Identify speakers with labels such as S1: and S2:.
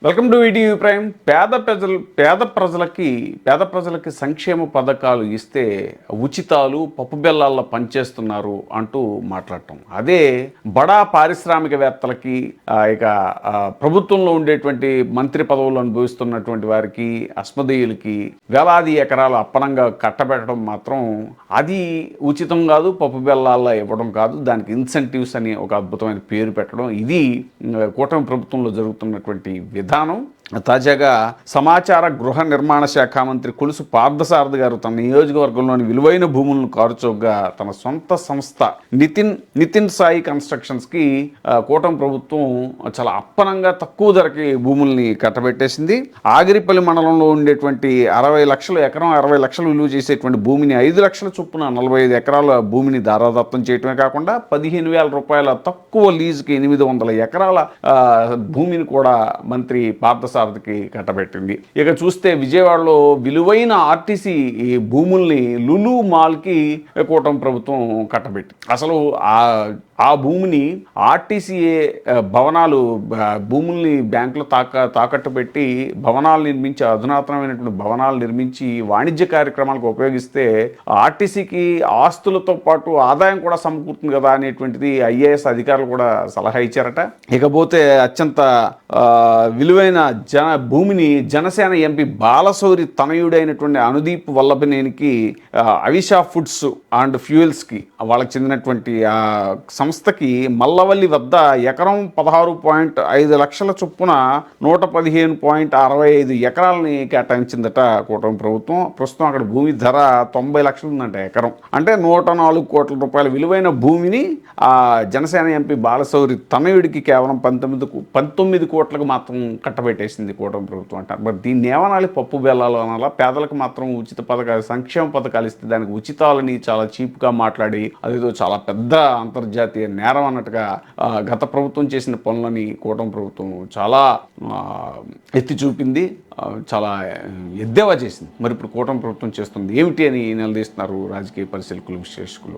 S1: Welcome to ETV prime. పేద ప్రజలకి సంక్షేమ పథకాలు ఇస్తే ఉచితాలు పప్పు బెల్లాల్లో పనిచేస్తున్నారు అంటూ మాట్లాడటం. అదే బడా పారిశ్రామికవేత్తలకి ఇక ప్రభుత్వంలో ఉండేటువంటి మంత్రి పదవులు అనుభవిస్తున్నటువంటి వారికి అస్మదీయులకి వేలాది ఎకరాలు అప్పనంగా కట్టబెట్టడం మాత్రం అది ఉచితం కాదు, పప్పు బెల్లాల్లో ఇవ్వడం కాదు, దానికి ఇన్సెంటివ్స్ అని ఒక అద్భుతమైన పేరు పెట్టడం. ఇది కూటమి ప్రభుత్వంలో జరుగుతున్నటువంటి విధానం. తాజాగా సమాచార గృహ నిర్మాణ శాఖ మంత్రి కొలుసు పార్థసారథి గారు తన నియోజకవర్గంలోని విలువైన భూములను కారుచౌకగా తన సొంత సంస్థ నితిన్ సాయి కన్స్ట్రక్షన్స్కి కూటమి ప్రభుత్వం చాలా అప్పనంగా తక్కువ ధరకి భూముల్ని కట్టబెట్టేసింది. ఆగిరిపల్లి మండలంలో ఉండేటువంటి 60 లక్షల ఎకరం 60 లక్షలు విలువ చేసేటువంటి భూమిని 5 లక్షల చొప్పున 45 ఎకరాల భూమిని దారాదత్తం చేయటమే కాకుండా 15,000 రూపాయల తక్కువ లీజుకి 800 ఎకరాల భూమిని కూడా మంత్రి పార్థసారథికి కట్టబెట్టింది. ఇక చూస్తే విజయవాడలో విలువైన ఆర్టీసీ భూముల్ని లులు మాల్కి కూటమి ప్రభుత్వం కట్టబెట్టి అసలు ఆ భూమిని ఆర్టీసీఏ భవనాలు భూముల్ని బ్యాంకులో తాకట్టు పెట్టి భవనాలు నిర్మించి అధునాతనమైనటువంటి భవనాలు నిర్మించి వాణిజ్య కార్యక్రమాలకు ఉపయోగిస్తే ఆర్టీసీకి ఆస్తులతో పాటు ఆదాయం కూడా సమకూరుతుంది కదా అనేటువంటిది ఐఏఎస్ అధికారులు కూడా సలహా ఇచ్చారట. ఇకపోతే అత్యంత విలువైన భూమిని జనసేన ఎంపీ బాలశౌరి తనయుడైనటువంటి అనుదీప్ వల్లభనేనికి అవిషా ఫుడ్స్ అండ్ ఫ్యూయల్స్కి వాళ్ళకి చెందినటువంటి సంస్థకి మల్లవల్లి వద్ద ఎకరం 16.5 లక్షల చొప్పున 115.65 ఎకరాలని కేటాయించిందట కూటమి ప్రభుత్వం. ప్రస్తుతం అక్కడ భూమి ధర 90 లక్షలు ఉందంట ఎకరం. అంటే 104 కోట్ల రూపాయల విలువైన భూమిని జనసేన ఎంపీ బాలశౌరి తనయుడికి కేవలం 19 కోట్లకు మాత్రం కట్టబెట్టేసింది కూటమి ప్రభుత్వం అంటారు. మరి దీన్ని ఏమనాలి? పప్పు బెల్లాలు అనాలా? పేదలకు మాత్రం ఉచిత పథకాలు, సంక్షేమ పథకాలు ఇస్తే దానికి ఉచితాలని చాలా చీప్గా మాట్లాడి అదేదో చాలా పెద్ద అంతర్జాతీయ నేరం అన్నట్టుగా గత ప్రభుత్వం చేసిన పనులని కూటమి ప్రభుత్వం చాలా ఎత్తి చూపింది, చాలా ఎద్దేవా చేసింది. మరి ఇప్పుడు కూటమి ప్రభుత్వం చేస్తుంది ఏమిటి అని నిలదీస్తున్నారు రాజకీయ పరిశీలకులు, విశ్లేషకులు.